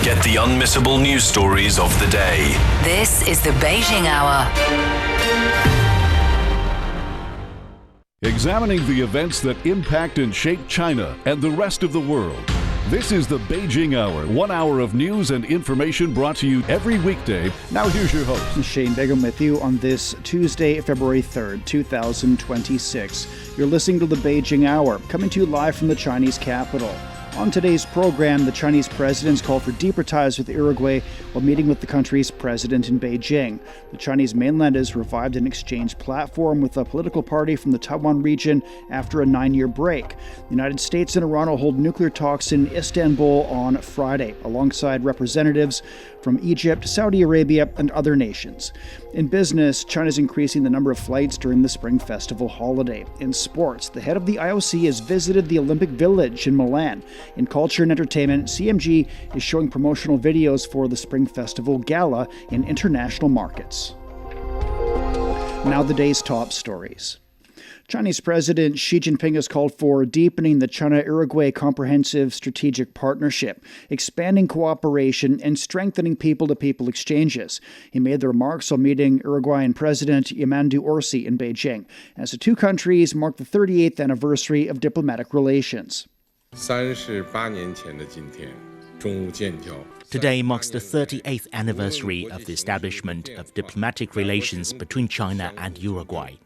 Get the unmissable news stories of the day. This is the Beijing Hour. Examining the events that impact and shape China and the rest of the world. This is the Beijing Hour, 1 hour of news and information brought to you every weekday. Now here's your host. Shane Begum with you on this Tuesday, February 3rd, 2026. You're listening to the Beijing Hour, coming to you live from the Chinese capital. On today's program, the Chinese president's called for deeper ties with Uruguay while meeting with the country's president in Beijing. The Chinese mainland has revived an exchange platform with a political party from the Taiwan region after a 9-year break. The United States and Iran will hold nuclear talks in Istanbul on Friday, alongside representatives from Egypt, Saudi Arabia, and other nations. In business, China's increasing the number of flights during the Spring Festival holiday. In sports, the head of the IOC has visited the Olympic Village in Milan. In culture and entertainment, CMG is showing promotional videos for the Spring Festival Gala in international markets. Now the day's top stories. Chinese President Xi Jinping has called for deepening the China-Uruguay Comprehensive Strategic Partnership, expanding cooperation, and strengthening people-to-people exchanges. He made the remarks while meeting Uruguayan President Yamandú Orsi in Beijing, as the two countries mark the 38th anniversary of diplomatic relations. Today marks the 38th anniversary of the establishment of diplomatic relations between China and Uruguay.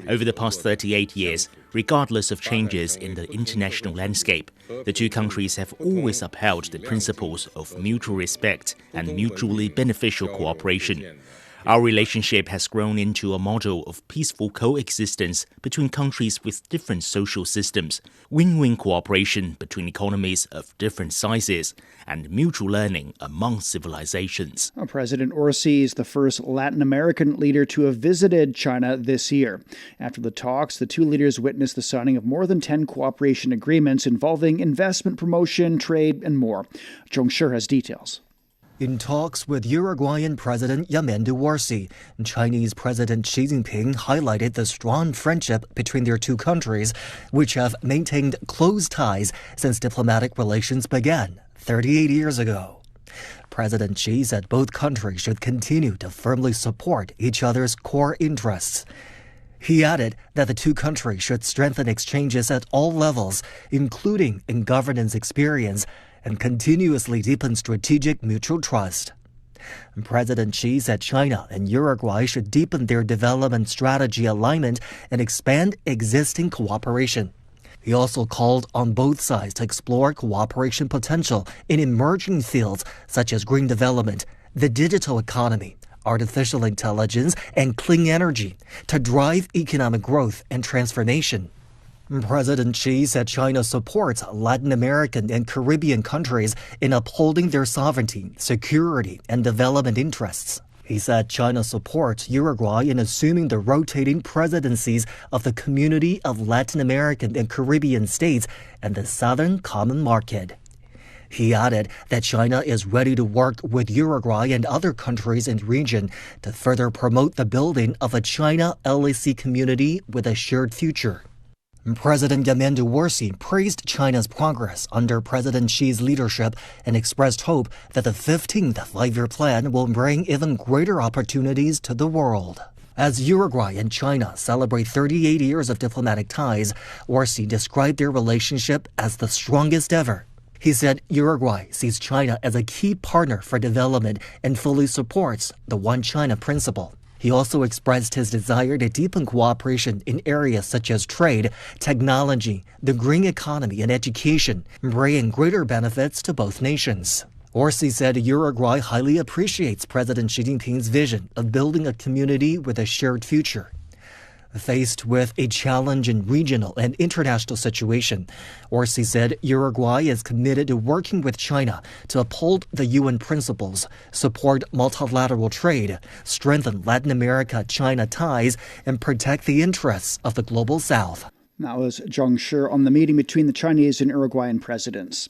Over the past 38 years, regardless of changes in the international landscape, the two countries have always upheld the principles of mutual respect and mutually beneficial cooperation. Our relationship has grown into a model of peaceful coexistence between countries with different social systems, win-win cooperation between economies of different sizes, and mutual learning among civilizations. President Orsi is the first Latin American leader to have visited China this year. After the talks, the two leaders witnessed the signing of more than 10 cooperation agreements involving investment promotion, trade, and more. Zhong Shi has details. In talks with Uruguayan President Yamandú Orsi, Chinese President Xi Jinping highlighted the strong friendship between their two countries, which have maintained close ties since diplomatic relations began 38 years ago. President Xi said both countries should continue to firmly support each other's core interests. He added that the two countries should strengthen exchanges at all levels, including in governance experience, and continuously deepen strategic mutual trust. President Xi said China and Uruguay should deepen their development strategy alignment and expand existing cooperation. He also called on both sides to explore cooperation potential in emerging fields such as green development, the digital economy, artificial intelligence, and clean energy to drive economic growth and transformation. President Xi said China supports Latin American and Caribbean countries in upholding their sovereignty, security, and development interests. He said China supports Uruguay in assuming the rotating presidencies of the Community of Latin American and Caribbean States and the Southern Common Market. He added that China is ready to work with Uruguay and other countries in the region to further promote the building of a China-LAC community with a shared future. President Yamandú Orsi praised China's progress under President Xi's leadership and expressed hope that the 15th five-year plan will bring even greater opportunities to the world. As Uruguay and China celebrate 38 years of diplomatic ties, Orsi described their relationship as the strongest ever. He said Uruguay sees China as a key partner for development and fully supports the One China principle. He also expressed his desire to deepen cooperation in areas such as trade, technology, the green economy, and education, bringing greater benefits to both nations. Orsi said Uruguay highly appreciates President Xi Jinping's vision of building a community with a shared future. Faced with a challenging regional and international situation, Orsi said Uruguay is committed to working with China to uphold the UN principles, support multilateral trade, strengthen Latin America-China ties, and protect the interests of the global South. That was Zheng Shi on the meeting between the Chinese and Uruguayan presidents.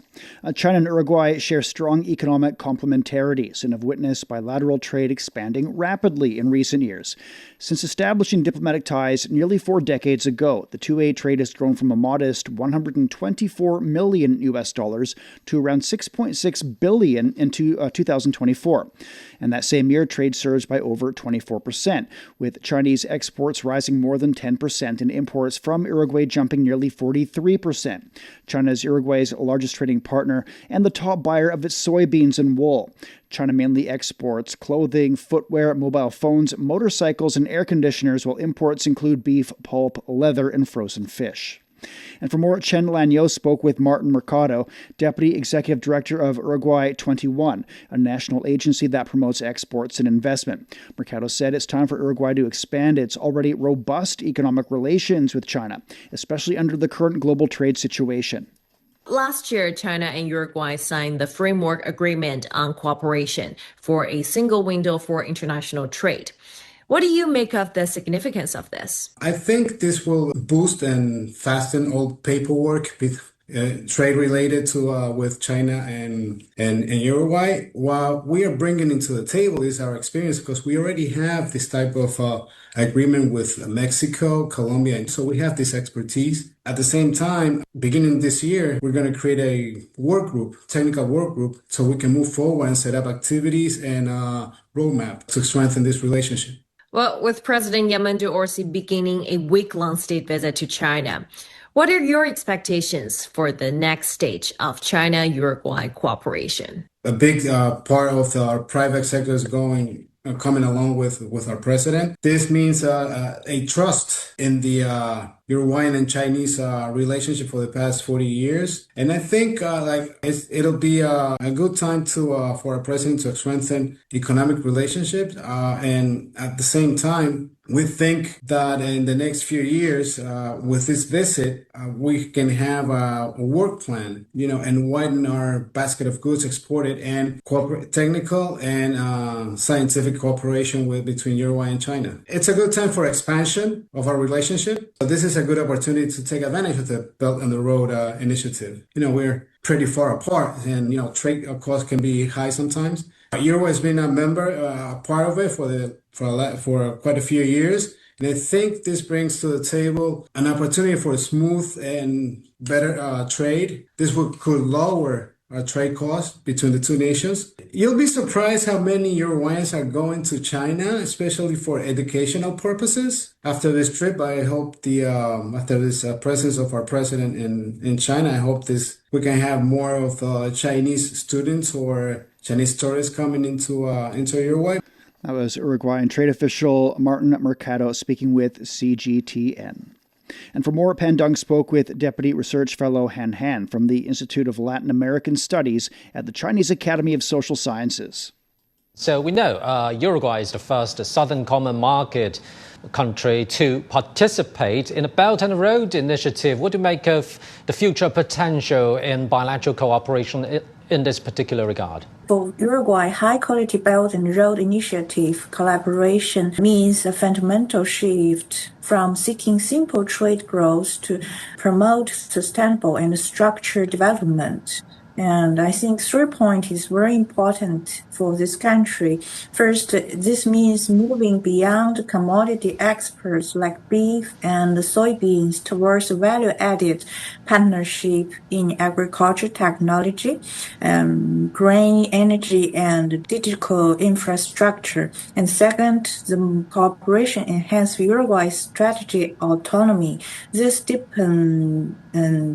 China and Uruguay share strong economic complementarities and have witnessed bilateral trade expanding rapidly in recent years. Since establishing diplomatic ties nearly 4 decades ago, the two-way trade has grown from a modest $124 million to around $6.6 billion in 2024. And that same year, trade surged by over 24%, with Chinese exports rising more than 10% and imports from Uruguay jumping nearly 43%. China is Uruguay's largest trading partner and the top buyer of its soybeans and wool. China mainly exports clothing, footwear, mobile phones, motorcycles, and air conditioners, while imports include beef, pulp, leather, and frozen fish. And for more, Chen Lanyo spoke with Martin Mercado, Deputy Executive Director of Uruguay 21, a national agency that promotes exports and investment. Mercado said it's time for Uruguay to expand its already robust economic relations with China, especially under the current global trade situation. Last year, China and Uruguay signed the Framework Agreement on Cooperation for a single window for international trade. What do you make of the significance of this? I think this will boost and fasten all paperwork with trade related to with China and Uruguay. What we are bringing into the table is our experience, because we already have this type of agreement with Mexico, Colombia, and so we have this expertise. At the same time, beginning this year, we're going to create a work group, technical work group, so we can move forward and set up activities and roadmap to strengthen this relationship. Well, with President Yamandou Orsi beginning a week-long state visit to China, what are your expectations for the next stage of China-Uruguay cooperation? A big part of our private sector is coming along with our president. This means a trust in the Uruguayan and Chinese relationship for the past 40 years. And I think it'll be a good time for our president to strengthen economic relationships. And at the same time, we think that in the next few years, with this visit, we can have a work plan, and widen our basket of goods exported and technical and scientific cooperation between Uruguay and China. It's a good time for expansion of our relationship. So this is a good opportunity to take advantage of the Belt and the Road initiative. We're pretty far apart, and trade costs can be high sometimes. Uruguay has been a part of it for quite a few years, and I think this brings to the table an opportunity for a smooth and better trade. This could lower our trade costs between the two nations. You'll be surprised how many Uruguayans are going to China, especially for educational purposes. After this trip, I hope after this presence of our president in China, I hope we can have more of Chinese students or Chinese tourists coming into Uruguay. That was Uruguayan trade official Martin Mercado speaking with CGTN. And for more, Pan Dung spoke with Deputy Research Fellow Han Han from the Institute of Latin American Studies at the Chinese Academy of Social Sciences. So we know Uruguay is the first Southern Common Market country to participate in the Belt and Road Initiative. What do you make of the future potential in bilateral cooperation in this particular regard? For Uruguay, high-quality Belt and Road Initiative collaboration means a fundamental shift from seeking simple trade growth to promote sustainable and structured development. And I think 3 points is very important for this country. First, this means moving beyond commodity exports like beef and soybeans towards value-added partnership in agriculture technology, green energy, and digital infrastructure. And second, the cooperation enhances Uruguay's strategic autonomy. This deepen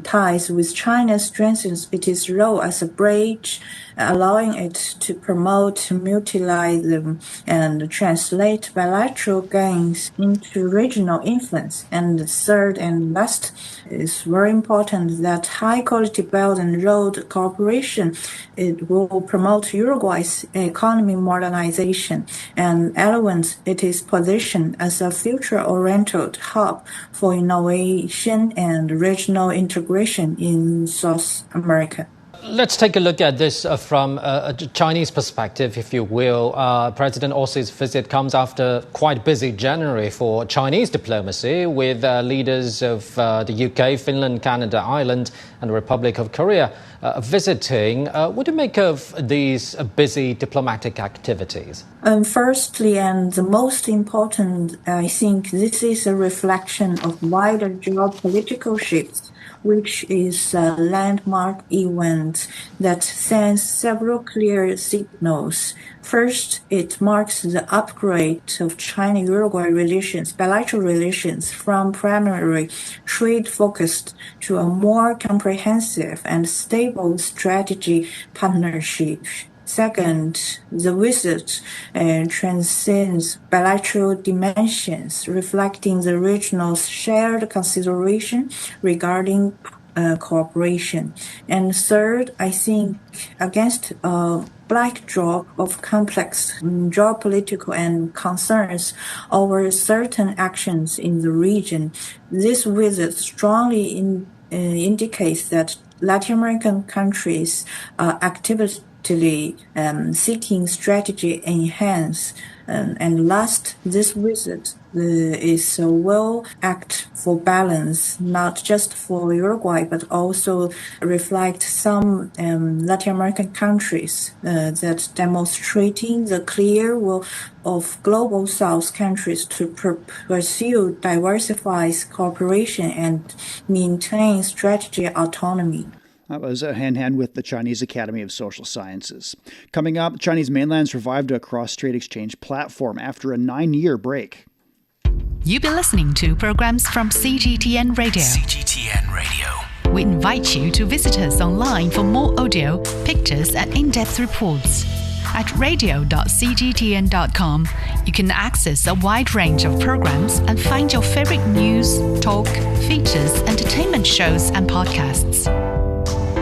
ties with China strengthens its role as a bridge, allowing it to promote multilateralism and translate bilateral gains into regional influence. And third and last, is very important that high-quality Belt and Road cooperation, it will promote Uruguay's economy modernization and elevate its position as a future-oriented hub for innovation and regional integration in South America. Let's take a look at this from a Chinese perspective, if you will. President Orsi's visit comes after quite a busy January for Chinese diplomacy, with leaders of the UK, Finland, Canada, Ireland, and the Republic of Korea visiting. What do you make of these busy diplomatic activities? Firstly, and the most important, I think this is a reflection of wider geopolitical shifts, which is a landmark event that sends several clear signals. First, it marks the upgrade of China-Uruguay relations, bilateral relations, from primary trade-focused to a more comprehensive and stable strategy partnership. Second, the visit transcends bilateral dimensions, reflecting the region's shared consideration regarding cooperation. And third, I think against a backdrop of complex geopolitical and concerns over certain actions in the region, this visit strongly indicates that Latin American countries are actively seeking strategy enhance. And last, this visit is a well act for balance, not just for Uruguay, but also reflect some Latin American countries that demonstrating the clear will of global South countries to pursue diversified cooperation and maintain strategy autonomy. That was a hand-in-hand with the Chinese Academy of Social Sciences. Coming up, Chinese mainland's revived a cross-strait exchange platform after a 9-year break. You've been listening to programs from CGTN Radio. CGTN Radio. We invite you to visit us online for more audio, pictures, and in-depth reports. At radio.cgtn.com, you can access a wide range of programs and find your favorite news, talk, features, entertainment shows, and podcasts.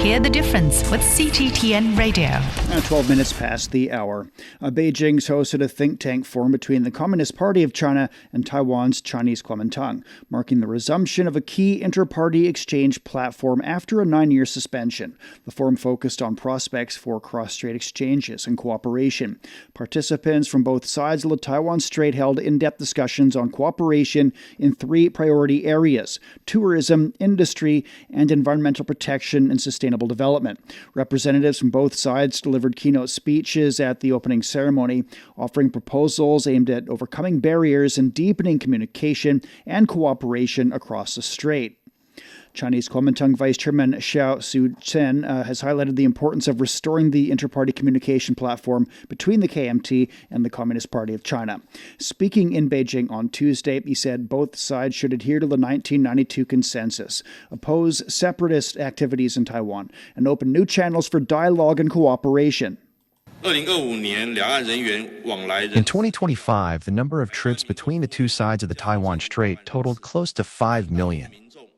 Hear the difference with CGTN Radio. 12 minutes past the hour. Beijing's hosted a think tank forum between the Communist Party of China and Taiwan's Chinese Kuomintang, marking the resumption of a key interparty exchange platform after a 9-year suspension. The forum focused on prospects for cross-strait exchanges and cooperation. Participants from both sides of the Taiwan Strait held in-depth discussions on cooperation in 3 priority areas: tourism, industry, and environmental protection and sustainable development. Representatives from both sides delivered keynote speeches at the opening ceremony, offering proposals aimed at overcoming barriers and deepening communication and cooperation across the strait. Chinese Kuomintang Vice Chairman Xiao Su-chen has highlighted the importance of restoring the interparty communication platform between the KMT and the Communist Party of China. Speaking in Beijing on Tuesday, he said both sides should adhere to the 1992 consensus, oppose separatist activities in Taiwan, and open new channels for dialogue and cooperation. In 2025, the number of trips between the two sides of the Taiwan Strait totaled close to 5 million.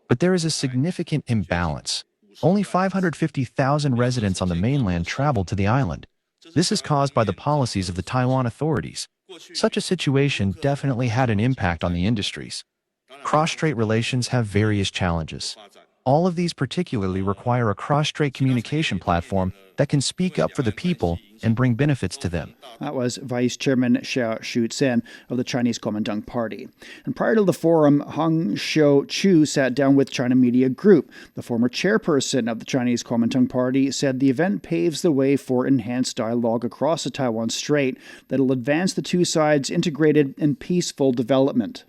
But there is a significant imbalance. Only 550,000 residents on the mainland travel to the island. This is caused by the policies of the Taiwan authorities. Such a situation definitely had an impact on the industries. Cross-strait relations have various challenges. All of these particularly require a cross-strait communication platform that can speak up for the people and bring benefits to them. That was Vice Chairman Xiao Su-chen of the Chinese Kuomintang Party. And prior to the forum, Hong Shou-chu sat down with China Media Group. The former chairperson of the Chinese Kuomintang Party said the event paves the way for enhanced dialogue across the Taiwan Strait that will advance the two sides' integrated and peaceful development.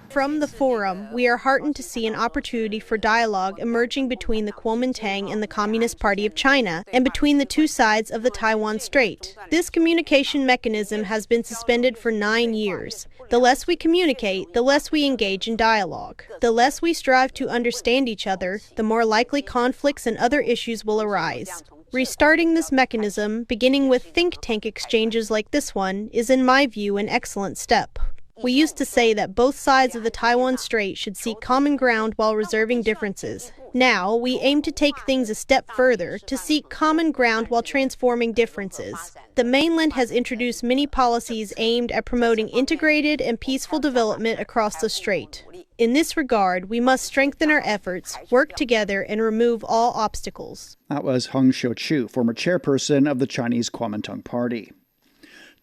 From the forum, we are heartened to see an opportunity for dialogue emerging between the Kuomintang and the Communist Party of China and between the two sides of the Taiwan Strait. This communication mechanism has been suspended for 9 years. The less we communicate, the less we engage in dialogue. The less we strive to understand each other, the more likely conflicts and other issues will arise. Restarting this mechanism, beginning with think tank exchanges like this one, is in my view an excellent step. We used to say that both sides of the Taiwan Strait should seek common ground while reserving differences. Now, we aim to take things a step further, to seek common ground while transforming differences. The mainland has introduced many policies aimed at promoting integrated and peaceful development across the strait. In this regard, we must strengthen our efforts, work together, and remove all obstacles. That was Heng Xiuqiu, former chairperson of the Chinese Kuomintang Party.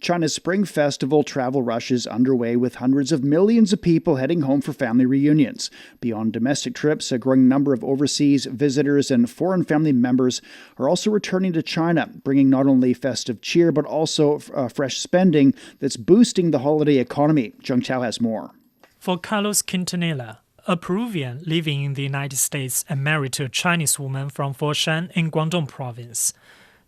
China's Spring Festival travel rush is underway with hundreds of millions of people heading home for family reunions. Beyond domestic trips, a growing number of overseas visitors and foreign family members are also returning to China, bringing not only festive cheer but also fresh spending that's boosting the holiday economy. Zheng Chao has more. For Carlos Quintanilla, a Peruvian living in the United States and married to a Chinese woman from Foshan in Guangdong province,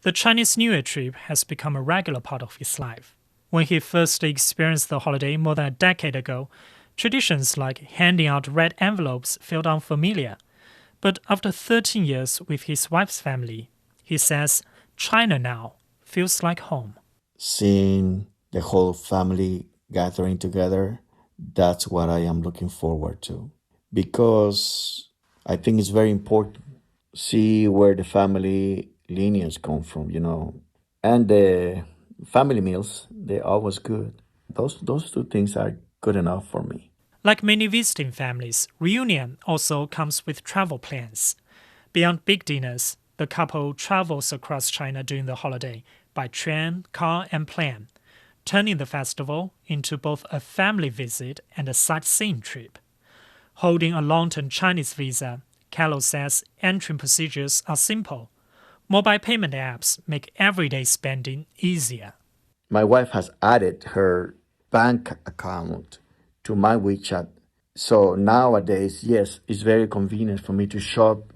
the Chinese New Year trip has become a regular part of his life. When he first experienced the holiday more than a decade ago, traditions like handing out red envelopes felt unfamiliar. But after 13 years with his wife's family, he says China now feels like home. Seeing the whole family gathering together, that's what I am looking forward to. Because I think it's very important to see where the family lineage come from, and the family meals, they're always good. Those two things are good enough for me. Like many visiting families, reunion also comes with travel plans. Beyond big dinners, the couple travels across China during the holiday by train, car, and plane, turning the festival into both a family visit and a sightseeing trip. Holding a long-term Chinese visa, Carlos says entry procedures are simple. Mobile payment apps make everyday spending easier. My wife has added her bank account to my WeChat. So nowadays, yes, it's very convenient for me to shop.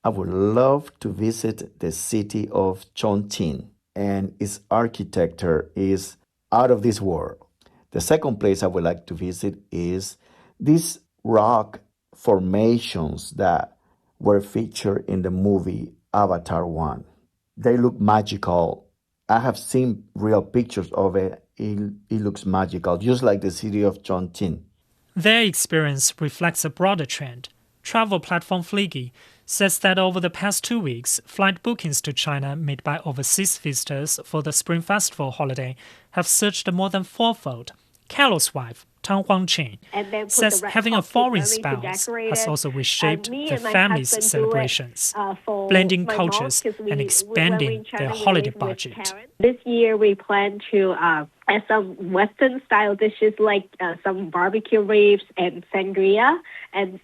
I would love to visit the city of Chongqing, and its architecture is out of this world. The second place I would like to visit is these rock formations that were featured in the movie Avatar 1. They look magical. I have seen real pictures of it. It looks magical, just like the city of Chongqing. Their experience reflects a broader trend. Travel platform Fliggy says that over the past 2 weeks, flight bookings to China made by overseas visitors for the Spring Festival holiday have surged more than fourfold. Carlos' wife, Tang Huangqing, says having a foreign spouse has also reshaped the family's celebrations, blending cultures and expanding their holiday budget. This year we plan to add some Western-style dishes like some barbecue ribs and sangria. And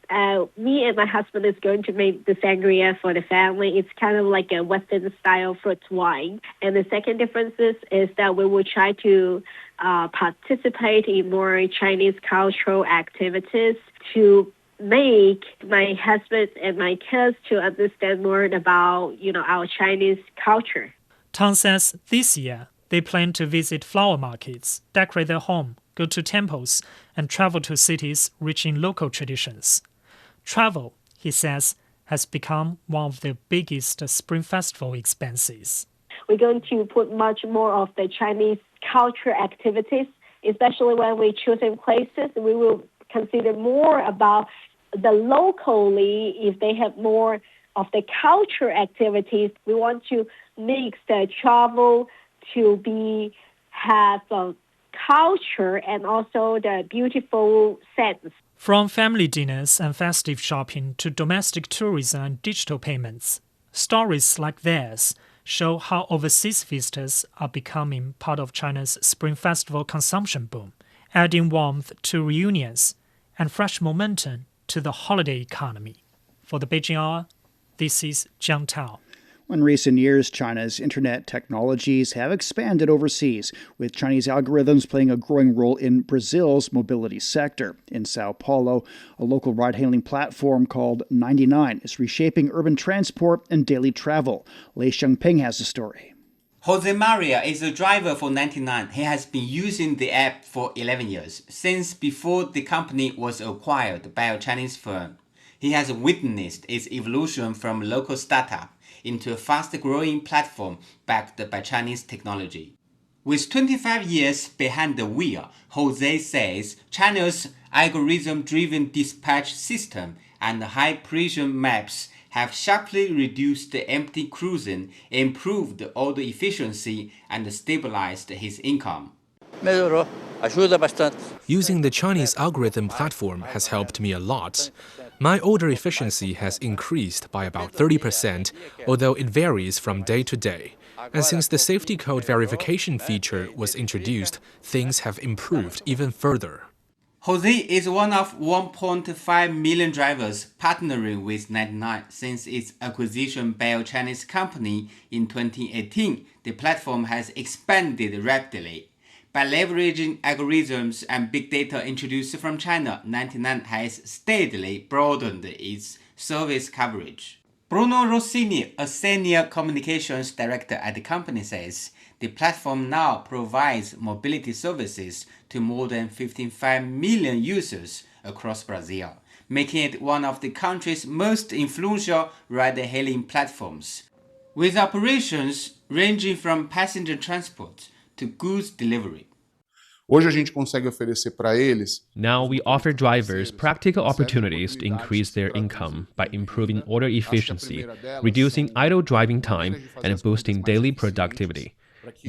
me and my husband is going to make the sangria for the family. It's kind of like a Western-style fruit wine. And the second difference is that we will try to participate in more Chinese cultural activities to make my husband and my kids to understand more about, our Chinese culture. Tang says this year they plan to visit flower markets, decorate their home, go to temples, and travel to cities rich in local traditions. Travel, he says, has become one of the biggest Spring Festival expenses. We're going to put much more of the Chinese culture activities, especially when we're choosing places. We will consider more about the locally, if they have more of the culture activities. We want to mix the travel to have a culture and also the beautiful sense. From family dinners and festive shopping to domestic tourism and digital payments, stories like theirs show how overseas visitors are becoming part of China's Spring Festival consumption boom, adding warmth to reunions and fresh momentum to the holiday economy. For the Beijing Hour, this is Jiang Tao. In recent years, China's internet technologies have expanded overseas, with Chinese algorithms playing a growing role in Brazil's mobility sector. In Sao Paulo, a local ride-hailing platform called 99 is reshaping urban transport and daily travel. Lei Xiangping has the story. Jose Maria is a driver for 99. He has been using the app for 11 years, since before the company was acquired by a Chinese firm. He has witnessed its evolution from a local startup into a fast-growing platform backed by Chinese technology. With 25 years behind the wheel, Jose says China's algorithm-driven dispatch system and high-precision maps have sharply reduced the empty cruising, improved order efficiency, and stabilized his income. Using the Chinese algorithm platform has helped me a lot. My order efficiency has increased by about 30%, although it varies from day to day. And since the safety code verification feature was introduced, things have improved even further. Jose is one of 1.5 million drivers partnering with 99 since its acquisition by a Chinese company in 2018. The platform has expanded rapidly. By leveraging algorithms and big data introduced from China, 99 has steadily broadened its service coverage. Bruno Rossini, a senior communications director at the company, says the platform now provides mobility services to more than 55 million users across Brazil, making it one of the country's most influential ride-hailing platforms, with operations ranging from passenger transport to goods delivery. Now we offer drivers practical opportunities to increase their income by improving order efficiency, reducing idle driving time, and boosting daily productivity.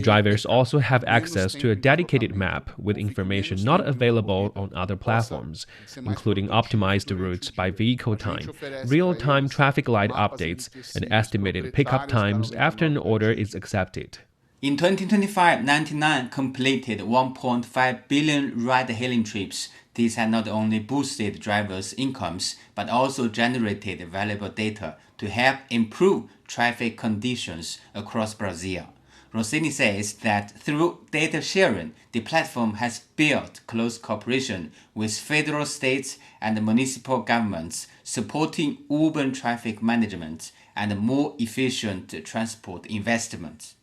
Drivers also have access to a dedicated map with information not available on other platforms, including optimized routes by vehicle time, real-time traffic light updates, and estimated pickup times after an order is accepted. In 2025, 99 completed 1.5 billion ride-hailing trips. These have not only boosted drivers' incomes, but also generated valuable data to help improve traffic conditions across Brazil. Rossini says that through data sharing, the platform has built close cooperation with federal, states, and municipal governments, supporting urban traffic management and more efficient transport investment.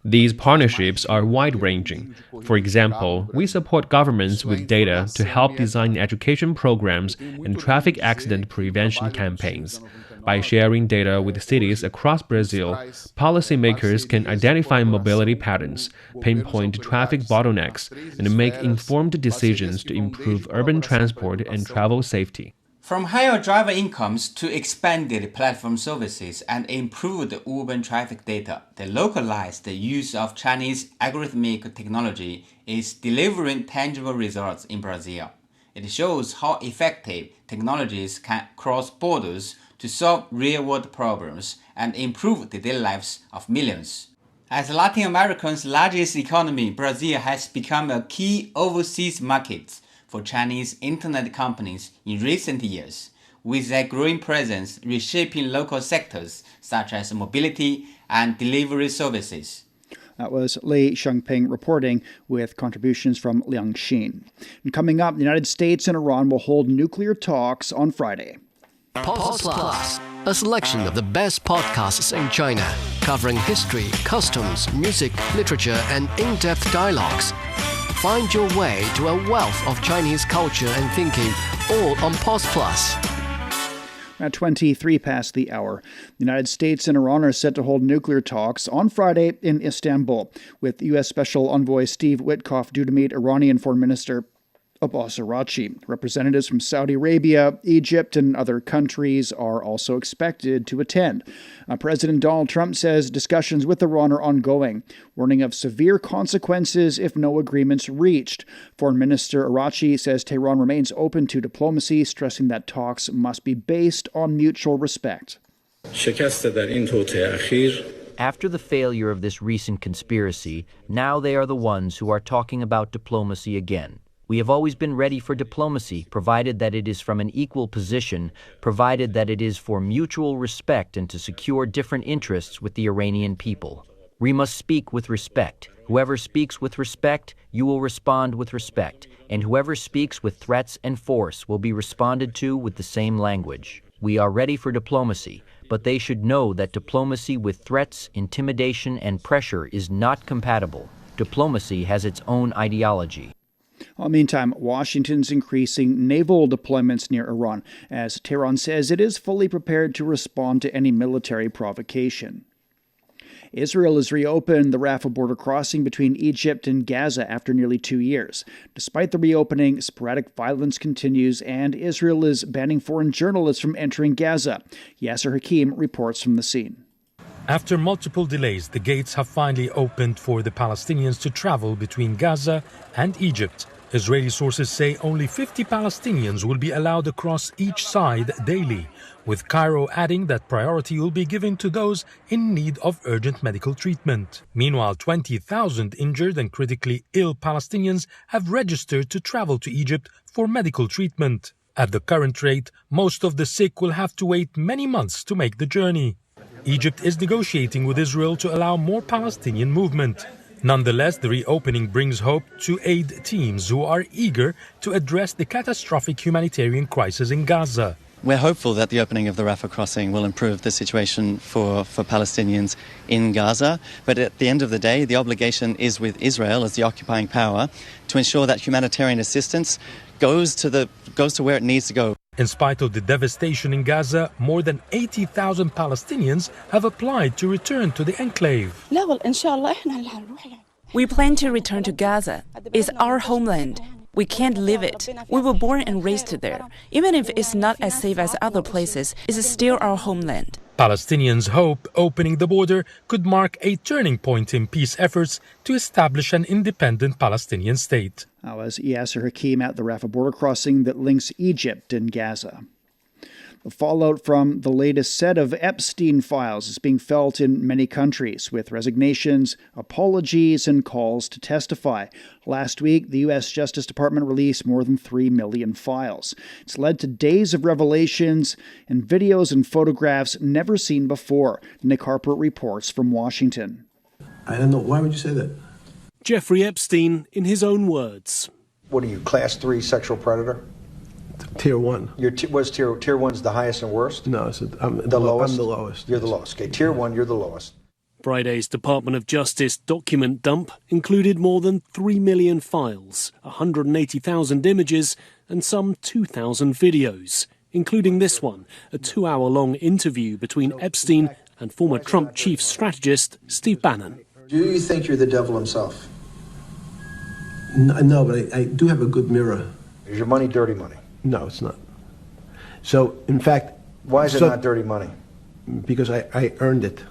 These partnerships are wide-ranging. For example, we support governments with data to help design education programs and traffic accident prevention campaigns. By sharing data with cities across Brazil, policymakers can identify mobility patterns, pinpoint traffic bottlenecks, and make informed decisions to improve urban transport and travel safety. From higher driver incomes to expanded platform services and improved urban traffic data, the localized use of Chinese algorithmic technology is delivering tangible results in Brazil. It shows how effective technologies can cross borders to solve real-world problems and improve the daily lives of millions. As Latin America's largest economy, Brazil has become a key overseas market for Chinese internet companies in recent years, with their growing presence reshaping local sectors such as mobility and delivery services. That was Lei Shengping reporting with contributions from Liang Xin. And coming up, the United States and Iran will hold nuclear talks on Friday. Pulse Plus, a selection of the best podcasts in China, covering history, customs, music, literature, and in-depth dialogues. Find your way to a wealth of Chinese culture and thinking, all on Pulse Plus. At 23 past the hour, the United States and Iran are set to hold nuclear talks on Friday in Istanbul, with U.S. Special Envoy Steve Witkoff due to meet Iranian Foreign Minister Abbas Araghchi. Representatives from Saudi Arabia, Egypt, and other countries are also expected to attend. President Donald Trump says discussions with Iran are ongoing, warning of severe consequences if no agreements reached. Foreign Minister Araghchi says Tehran remains open to diplomacy, stressing that talks must be based on mutual respect. After the failure of this recent conspiracy, now they are the ones who are talking about diplomacy again. We have always been ready for diplomacy, provided that it is from an equal position, provided that it is for mutual respect and to secure different interests with the Iranian people. We must speak with respect. Whoever speaks with respect, you will respond with respect, and whoever speaks with threats and force will be responded to with the same language. We are ready for diplomacy, but they should know that diplomacy with threats, intimidation, and pressure is not compatible. Diplomacy has its own ideology. Meantime, Washington's increasing naval deployments near Iran, as Tehran says it is fully prepared to respond to any military provocation. Israel has reopened the Rafah border crossing between Egypt and Gaza after nearly 2 years. Despite the reopening, sporadic violence continues, and Israel is banning foreign journalists from entering Gaza. Yasser Hakim reports from the scene. After multiple delays, the gates have finally opened for the Palestinians to travel between Gaza and Egypt. Israeli sources say only 50 Palestinians will be allowed across each side daily, with Cairo adding that priority will be given to those in need of urgent medical treatment. Meanwhile, 20,000 injured and critically ill Palestinians have registered to travel to Egypt for medical treatment. At the current rate, most of the sick will have to wait many months to make the journey. Egypt is negotiating with Israel to allow more Palestinian movement. Nonetheless, the reopening brings hope to aid teams who are eager to address the catastrophic humanitarian crisis in Gaza. We're hopeful that the opening of the Rafah crossing will improve the situation for Palestinians in Gaza. But at the end of the day, the obligation is with Israel as the occupying power to ensure that humanitarian assistance goes to where it needs to go. In spite of the devastation in Gaza, more than 80,000 Palestinians have applied to return to the enclave. We plan to return to Gaza. It's our homeland. We can't leave it. We were born and raised there. Even if it's not as safe as other places, it's still our homeland. Palestinians hope opening the border could mark a turning point in peace efforts to establish an independent Palestinian state. Now, as Yasser Hakim at the Rafah border crossing that links Egypt and Gaza. The fallout from the latest set of Epstein files is being felt in many countries, with resignations, apologies, and calls to testify. Last week, the U.S. Justice Department released more than 3 million files. It's led to days of revelations and videos and photographs never seen before. Nick Harper reports from Washington. I don't know. Why would you say that? Jeffrey Epstein, in his own words. What are you, class 3 sexual predator? Tier 1. What's tier 1's the highest and worst? No, I'm the lowest. I'm the lowest. You're the lowest. Okay, tier 1, you're the lowest. Friday's Department of Justice document dump included more than 3 million files, 180,000 images, and some 2,000 videos, including this one, a 2-hour-long interview between Epstein and former Trump chief strategist Steve Bannon. Do you think you're the devil himself? No, but I do have a good mirror. Is your money dirty money? No, it's not. So, in fact... Why is it not dirty money? Because I earned it.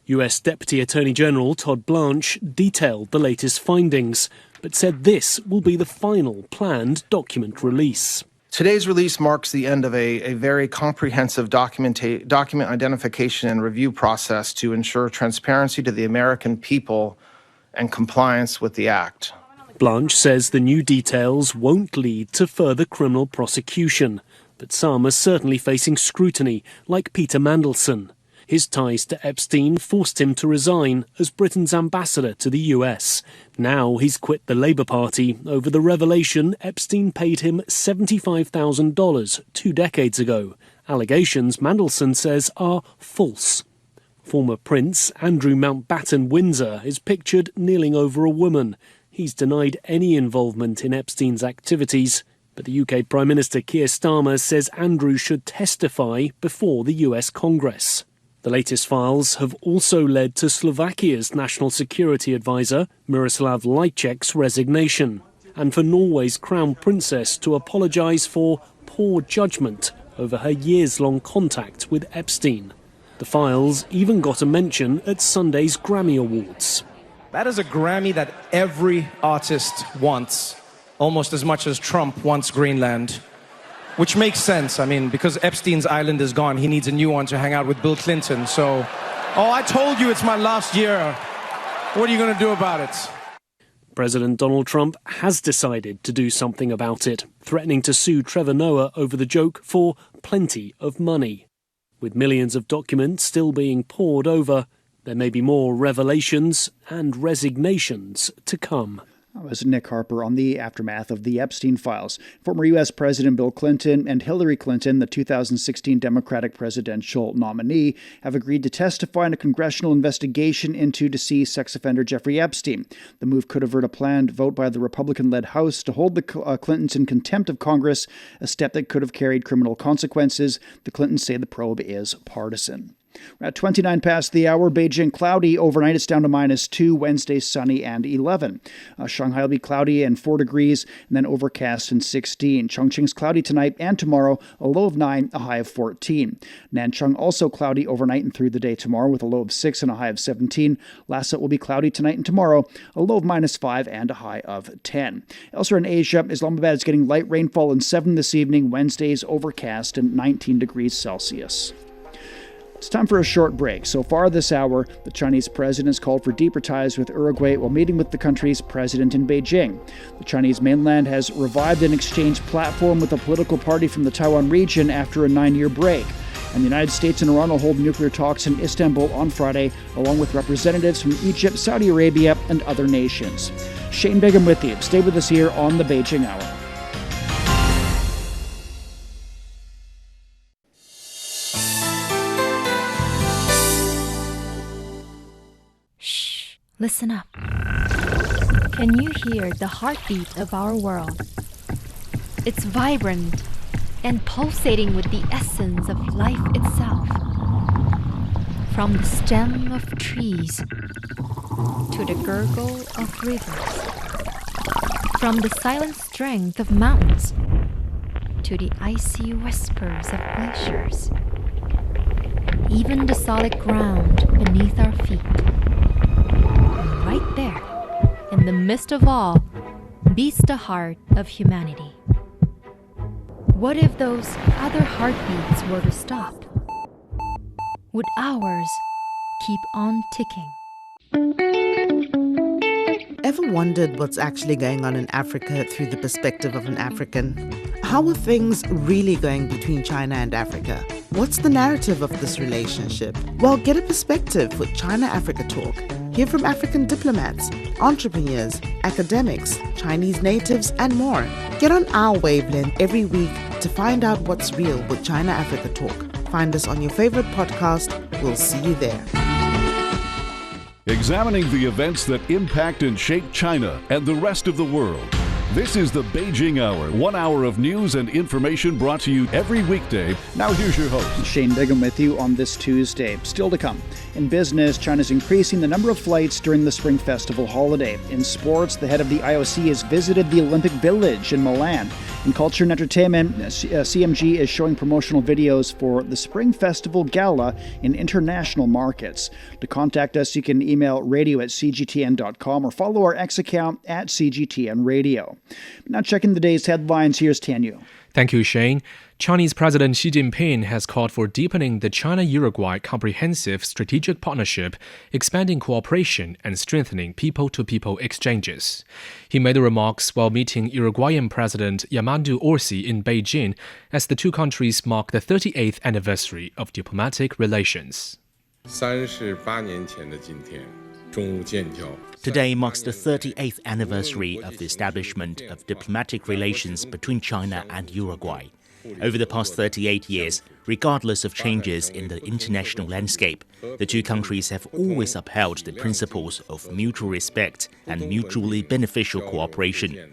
U.S. Deputy Attorney General Todd Blanche detailed the latest findings, but said this will be the final planned document release. Today's release marks the end of a very comprehensive document identification and review process to ensure transparency to the American people and compliance with the Act. Blanche says the new details won't lead to further criminal prosecution, but some are certainly facing scrutiny, like Peter Mandelson. His ties to Epstein forced him to resign as Britain's ambassador to the US. Now he's quit the Labour Party over the revelation Epstein paid him $75,000 2 decades ago. Allegations, Mandelson says, are false. Former Prince Andrew Mountbatten Windsor is pictured kneeling over a woman. He's denied any involvement in Epstein's activities, but the UK Prime Minister Keir Starmer says Andrew should testify before the US Congress. The latest files have also led to Slovakia's National Security Advisor, Miroslav Lajcek's resignation, and for Norway's Crown Princess to apologise for poor judgment over her years-long contact with Epstein. The files even got a mention at Sunday's Grammy Awards. That is a Grammy that every artist wants, almost as much as Trump wants Greenland. Which makes sense, I mean, because Epstein's island is gone, he needs a new one to hang out with Bill Clinton, so... Oh, I told you it's my last year. What are you going to do about it? President Donald Trump has decided to do something about it, threatening to sue Trevor Noah over the joke for plenty of money. With millions of documents still being pored over, there may be more revelations and resignations to come. That was Nick Harper on the aftermath of the Epstein files. Former U.S. President Bill Clinton and Hillary Clinton, the 2016 Democratic presidential nominee, have agreed to testify in a congressional investigation into deceased sex offender Jeffrey Epstein. The move could avert a planned vote by the Republican-led House to hold the Clintons in contempt of Congress, a step that could have carried criminal consequences. The Clintons say the probe is partisan. We're at 29 past the hour. Beijing cloudy overnight. It's down to -2. Wednesday sunny and 11. Shanghai will be cloudy and 4 degrees, and then overcast and 16. Chongqing's cloudy tonight and tomorrow, a low of 9, a high of 14. Nanchang also cloudy overnight and through the day tomorrow with a low of 6 and a high of 17. Lhasa will be cloudy tonight and tomorrow, a low of -5 and a high of 10. Elsewhere in Asia, Islamabad is getting light rainfall and 7 this evening. Wednesday's overcast and 19 degrees Celsius. It's time for a short break. So far this hour, the Chinese president has called for deeper ties with Uruguay while meeting with the country's president in Beijing. The Chinese mainland has revived an exchange platform with a political party from the Taiwan region after a 9-year break. And the United States and Iran will hold nuclear talks in Istanbul on Friday, along with representatives from Egypt, Saudi Arabia, and other nations. Shane Bigham with you. Stay with us here on the Beijing Hour. Listen up. Can you hear the heartbeat of our world? It's vibrant and pulsating with the essence of life itself. From the stem of trees to the gurgle of rivers. From the silent strength of mountains to the icy whispers of glaciers. Even the solid ground beneath our feet. Right there, in the midst of all, beats the heart of humanity. What if those other heartbeats were to stop? Would ours keep on ticking? Ever wondered what's actually going on in Africa through the perspective of an African? How are things really going between China and Africa? What's the narrative of this relationship? Well, get a perspective with China-Africa Talk. Hear from African diplomats, entrepreneurs, academics, Chinese natives, and more. Get on our wavelength every week to find out what's real with China-Africa Talk. Find us on your favorite podcast. We'll see you there. Examining the events that impact and shape China and the rest of the world. This is the Beijing Hour, 1 hour of news and information brought to you every weekday. Now here's your host. Shane Bigham with you on this Tuesday. Still to come. In business, China's increasing the number of flights during the Spring Festival holiday. In sports, the head of the IOC has visited the Olympic Village in Milan. In culture and entertainment, CMG is showing promotional videos for the Spring Festival Gala in international markets. To contact us, you can email radio@cgtn.com or follow our X account @CGTN Radio. Now checking the day's headlines, here's Tianyu. Thank you, Shane. Chinese President Xi Jinping has called for deepening the China-Uruguay Comprehensive Strategic Partnership, expanding cooperation and strengthening people-to-people exchanges. He made the remarks while meeting Uruguayan President Yamandu Orsi in Beijing as the two countries mark the 38th anniversary of diplomatic relations. 38年前的今天 Today marks the 38th anniversary of the establishment of diplomatic relations between China and Uruguay. Over the past 38 years, regardless of changes in the international landscape, the two countries have always upheld the principles of mutual respect and mutually beneficial cooperation.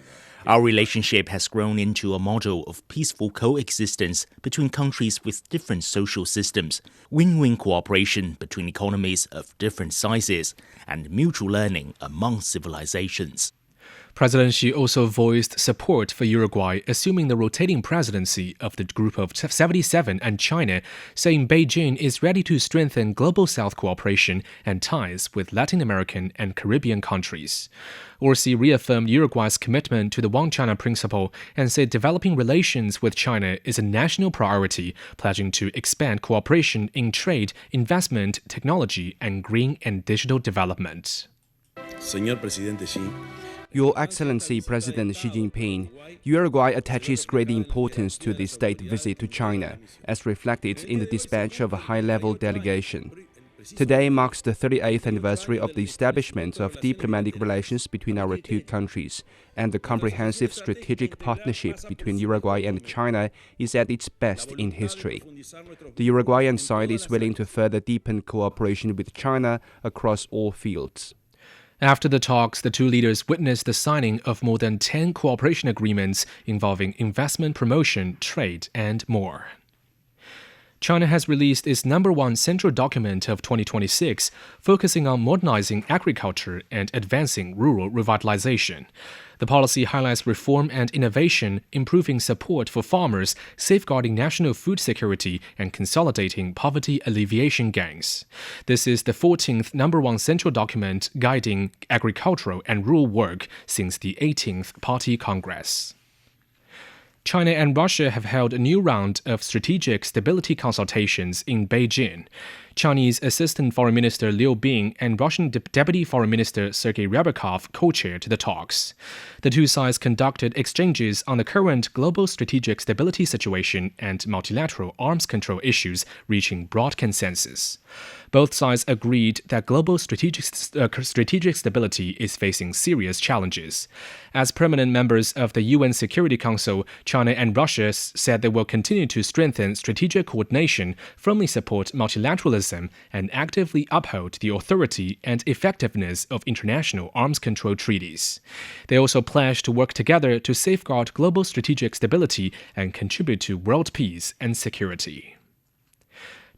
Our relationship has grown into a model of peaceful coexistence between countries with different social systems, win-win cooperation between economies of different sizes, and mutual learning among civilizations. President Xi also voiced support for Uruguay assuming the rotating presidency of the Group of 77 and China, saying Beijing is ready to strengthen Global South cooperation and ties with Latin American and Caribbean countries. Orsi reaffirmed Uruguay's commitment to the One China principle and said developing relations with China is a national priority, pledging to expand cooperation in trade, investment, technology, and green and digital development. Señor Presidente Xi, Your Excellency President Xi Jinping, Uruguay attaches great importance to the state visit to China, as reflected in the dispatch of a high-level delegation. Today marks the 38th anniversary of the establishment of diplomatic relations between our two countries, and the comprehensive strategic partnership between Uruguay and China is at its best in history. The Uruguayan side is willing to further deepen cooperation with China across all fields. After the talks, the two leaders witnessed the signing of more than 10 cooperation agreements involving investment promotion, trade, and more. China has released its #1 central document of 2026, focusing on modernizing agriculture and advancing rural revitalization. The policy highlights reform and innovation, improving support for farmers, safeguarding national food security, and consolidating poverty alleviation gains. This is the 14th #1 central document guiding agricultural and rural work since the 18th Party Congress. China and Russia have held a new round of strategic stability consultations in Beijing. Chinese Assistant Foreign Minister Liu Bing and Russian Deputy Foreign Minister Sergei Ryabkov co-chaired the talks. The two sides conducted exchanges on the current global strategic stability situation and multilateral arms control issues, reaching broad consensus. Both sides agreed that global strategic stability is facing serious challenges. As permanent members of the UN Security Council, China and Russia said they will continue to strengthen strategic coordination, firmly support multilateralism, and actively uphold the authority and effectiveness of international arms control treaties. They also pledged to work together to safeguard global strategic stability and contribute to world peace and security.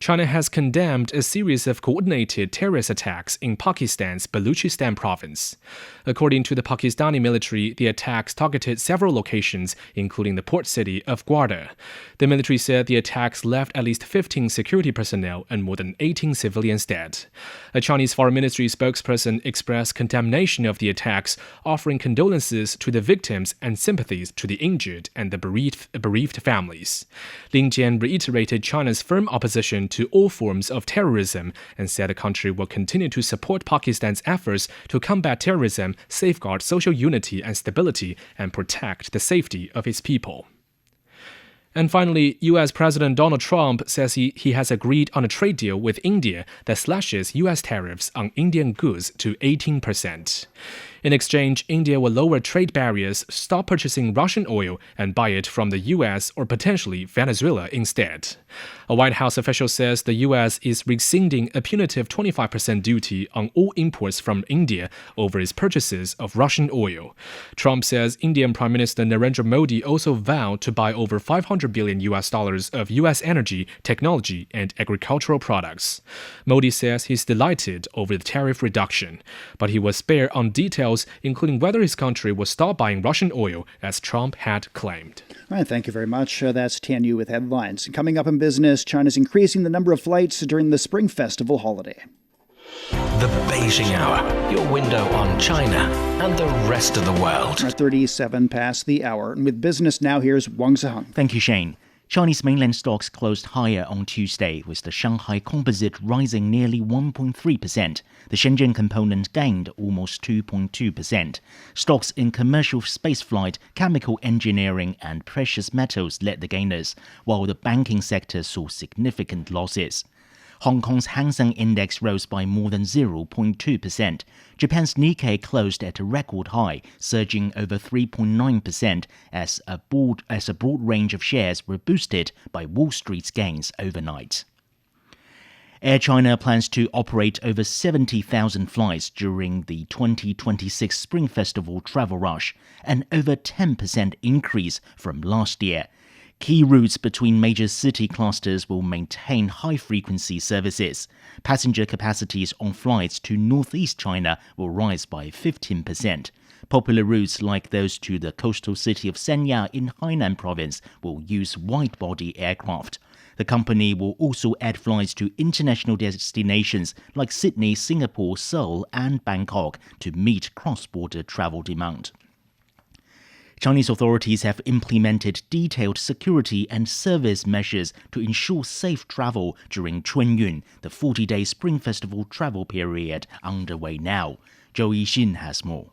China has condemned a series of coordinated terrorist attacks in Pakistan's Baluchistan province. According to the Pakistani military, the attacks targeted several locations, including the port city of Gwarda. The military said the attacks left at least 15 security personnel and more than 18 civilians dead. A Chinese Foreign Ministry spokesperson expressed condemnation of the attacks, offering condolences to the victims and sympathies to the injured and the bereaved families. Lin Jian reiterated China's firm opposition to all forms of terrorism and said the country will continue to support Pakistan's efforts to combat terrorism, safeguard social unity and stability, and protect the safety of its people. And finally, U.S. President Donald Trump says he has agreed on a trade deal with India that slashes U.S. tariffs on Indian goods to 18%. In exchange, India will lower trade barriers, stop purchasing Russian oil, and buy it from the U.S. or potentially Venezuela instead. A White House official says the U.S. is rescinding a punitive 25% duty on all imports from India over its purchases of Russian oil. Trump says Indian Prime Minister Narendra Modi also vowed to buy over $500 billion of U.S. energy, technology, and agricultural products. Modi says he's delighted over the tariff reduction, but he was spare on details, including whether his country will stop buying Russian oil, as Trump had claimed. All right, thank you very much. That's Tianyu with headlines. Coming up in business, China's increasing the number of flights during the Spring Festival holiday. The Beijing Hour, your window on China and the rest of the world. 37 past the hour. And with business now, here's Wang Zihang. Thank you, Shane. Chinese mainland stocks closed higher on Tuesday, with the Shanghai Composite rising nearly 1.3%. The Shenzhen component gained almost 2.2%. Stocks in commercial spaceflight, chemical engineering, and precious metals led the gainers, while the banking sector saw significant losses. Hong Kong's Hang Seng Index rose by more than 0.2%. Japan's Nikkei closed at a record high, surging over 3.9% as a broad range of shares were boosted by Wall Street's gains overnight. Air China plans to operate over 70,000 flights during the 2026 Spring Festival travel rush, an over 10% increase from last year. Key routes between major city clusters will maintain high-frequency services. Passenger capacities on flights to northeast China will rise by 15%. Popular routes like those to the coastal city of Sanya in Hainan province will use wide-body aircraft. The company will also add flights to international destinations like Sydney, Singapore, Seoul, and Bangkok to meet cross-border travel demand. Chinese authorities have implemented detailed security and service measures to ensure safe travel during Chunyun, the 40-day Spring Festival travel period underway now. Zhou Yixin has more.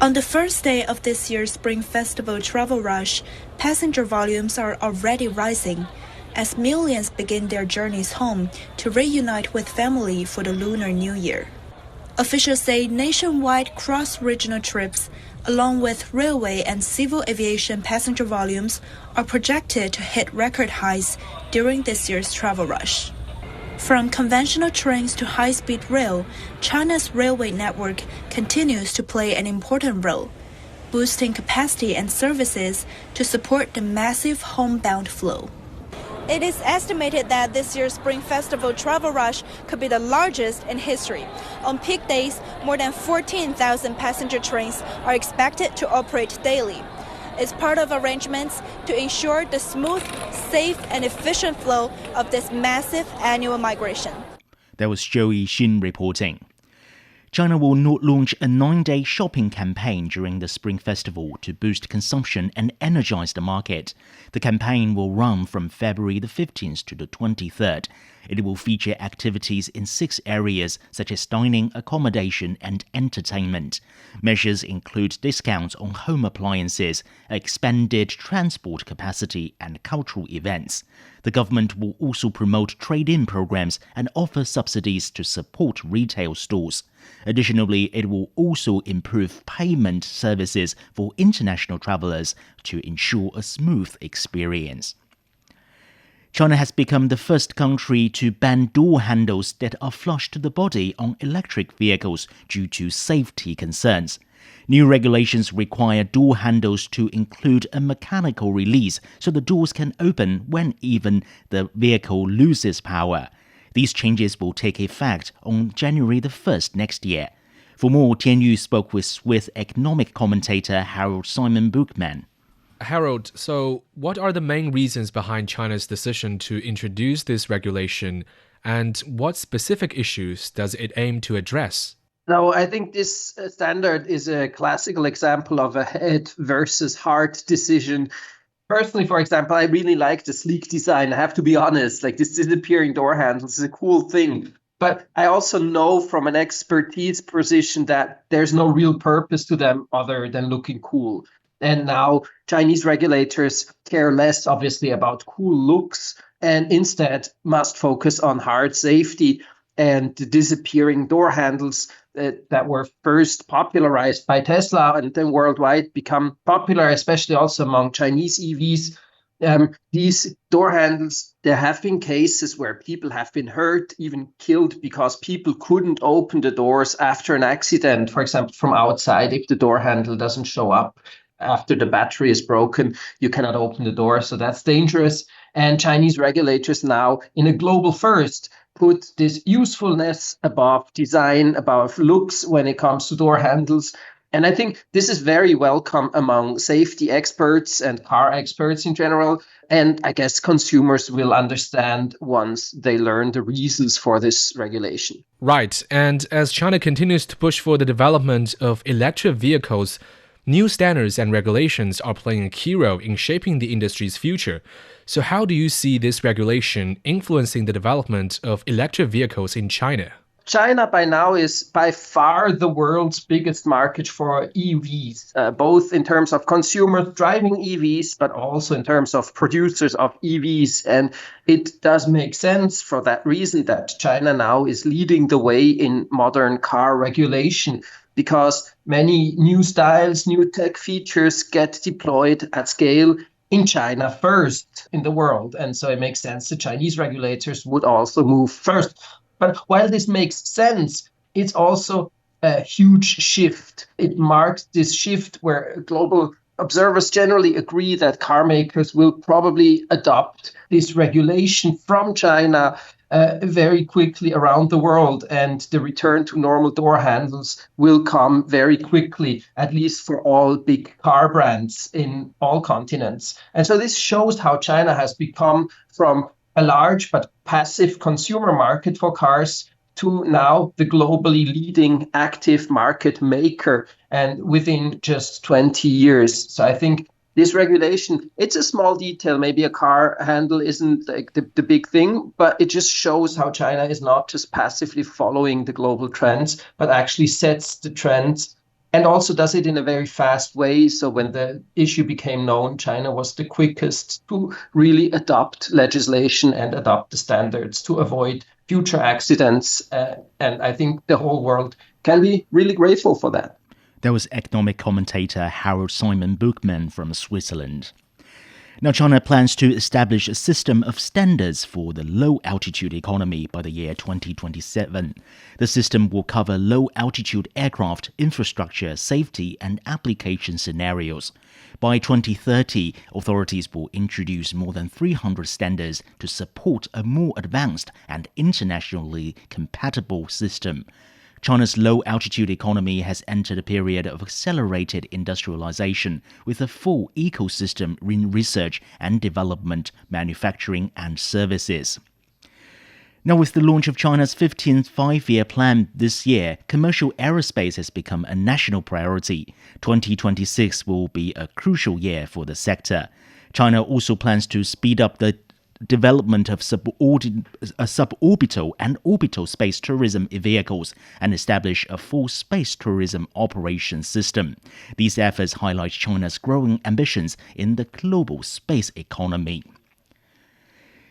On the first day of this year's Spring Festival travel rush, passenger volumes are already rising as millions begin their journeys home to reunite with family for the Lunar New Year. Officials say nationwide cross-regional trips, along with railway and civil aviation passenger volumes, are projected to hit record highs during this year's travel rush. From conventional trains to high-speed rail, China's railway network continues to play an important role, boosting capacity and services to support the massive homebound flow. It is estimated that this year's Spring Festival travel rush could be the largest in history. On peak days, more than 14,000 passenger trains are expected to operate daily. It's part of arrangements to ensure the smooth, safe, and efficient flow of this massive annual migration. That was Joey Xin reporting. China will not launch a 9-day shopping campaign during the Spring Festival to boost consumption and energize the market. The campaign will run from February the 15th to the 23rd. It will feature activities in 6 areas such as dining, accommodation and entertainment. Measures include discounts on home appliances, expanded transport capacity and cultural events. The government will also promote trade-in programs and offer subsidies to support retail stores. Additionally, it will also improve payment services for international travelers to ensure a smooth experience. China has become the first country to ban door handles that are flush to the body on electric vehicles due to safety concerns. New regulations require door handles to include a mechanical release so the doors can open when even the vehicle loses power. These changes will take effect on January the 1st next year. For more, Tianyu spoke with Swiss economic commentator Harold Simon Bookman. Harold, so what are the main reasons behind China's decision to introduce this regulation, and what specific issues does it aim to address? Now, I think this standard is a classical example of a head versus heart decision. Personally, for example, I really like the sleek design. I have to be honest, like this disappearing door handles is a cool thing. But I also know from an expertise position that there's no real purpose to them other than looking cool. And now Chinese regulators care less, obviously, about cool looks and instead must focus on hard safety. And the disappearing door handles that were first popularized by Tesla and then worldwide become popular, especially also among Chinese EVs. These door handles, there have been cases where people have been hurt, even killed, because people couldn't open the doors after an accident, for example, from outside. If the door handle doesn't show up after the battery is broken, you cannot open the door. So that's dangerous. And Chinese regulators now, in a global first, put this usefulness above design, above looks when it comes to door handles. And I think this is very welcome among safety experts and car experts in general. And I guess consumers will understand once they learn the reasons for this regulation. Right. And as China continues to push for the development of electric vehicles, new standards and regulations are playing a key role in shaping the industry's future. So how do you see this regulation influencing the development of electric vehicles in China? China by now is by far the world's biggest market for EVs, both in terms of consumers driving EVs, but also in terms of producers of EVs. And it does make sense for that reason that China now is leading the way in modern car regulation, because many new styles, new tech features get deployed at scale in China first in the world. And so it makes sense the Chinese regulators would also move first. But while this makes sense, it's also a huge shift. It marks this shift where global observers generally agree that car makers will probably adopt this regulation from China very quickly around the world. And the return to normal door handles will come very quickly, at least for all big car brands in all continents. And so this shows how China has become from a large but passive consumer market for cars to now the globally leading active market maker, and within just 20 years. So I think this regulation, it's a small detail. Maybe a car handle isn't like the big thing, but it just shows how China is not just passively following the global trends, but actually sets the trends and also does it in a very fast way. So when the issue became known, China was the quickest to really adopt legislation and adopt the standards to avoid future accidents. And I think the whole world can be really grateful for that. That was economic commentator Harold Simon Bookman from Switzerland. Now, China plans to establish a system of standards for the low-altitude economy by the year 2027. The system will cover low-altitude aircraft, infrastructure, safety, and application scenarios. By 2030, authorities will introduce more than 300 standards to support a more advanced and internationally compatible system. China's low-altitude economy has entered a period of accelerated industrialization with a full ecosystem in research and development, manufacturing and services. Now, with the launch of China's 15th five-year plan this year, commercial aerospace has become a national priority. 2026 will be a crucial year for the sector. China also plans to speed up the development of suborbital and orbital space tourism vehicles and establish a full space tourism operation system. These efforts highlight China's growing ambitions in the global space economy.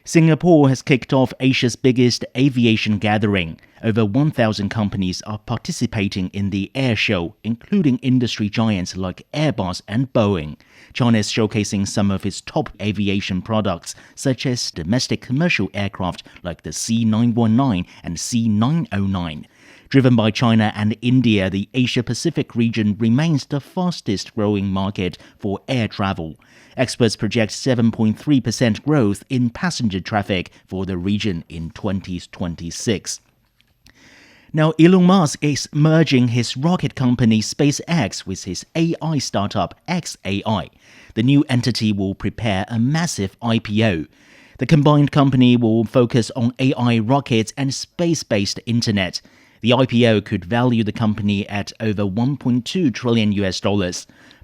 Singapore has kicked off Asia's biggest aviation gathering. Over 1,000 companies are participating in the air show, including industry giants like Airbus and Boeing. China is showcasing some of its top aviation products, such as domestic commercial aircraft like the C919 and C909. Driven by China and India, the Asia-Pacific region remains the fastest-growing market for air travel. Experts project 7.3% growth in passenger traffic for the region in 2026. Now, Elon Musk is merging his rocket company SpaceX with his AI startup xAI. The new entity will prepare a massive IPO. The combined company will focus on AI rockets and space-based internet. The IPO could value the company at over $1.2 trillion.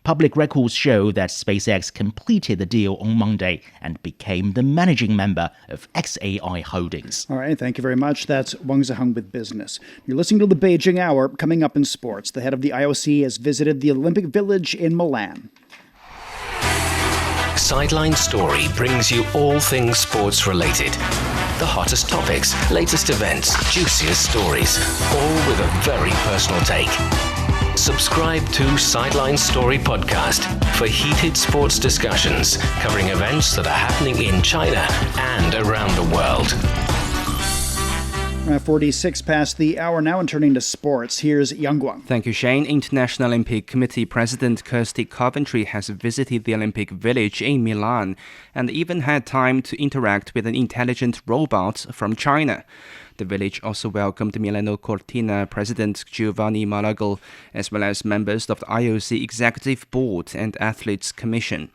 Public records show that SpaceX completed the deal on Monday and became the managing member of xAI Holdings. All right, thank you very much. That's Wang Ziheng with Business. You're listening to the Beijing Hour. Coming up in sports, the head of the IOC has visited the Olympic Village in Milan. Sideline Story brings you all things sports related. The hottest topics, latest events, juiciest stories, all with a very personal take. Subscribe to Sideline Story Podcast for heated sports discussions covering events that are happening in China and around the world. 46 past the hour now, and turning to sports, here's Yang Guang. Thank you, Shane. International Olympic Committee President Kirsty Coventry has visited the Olympic Village in Milan and even had time to interact with an intelligent robot from China. The village also welcomed Milano Cortina President Giovanni Malagho, as well as members of the IOC Executive Board and Athletes Commission.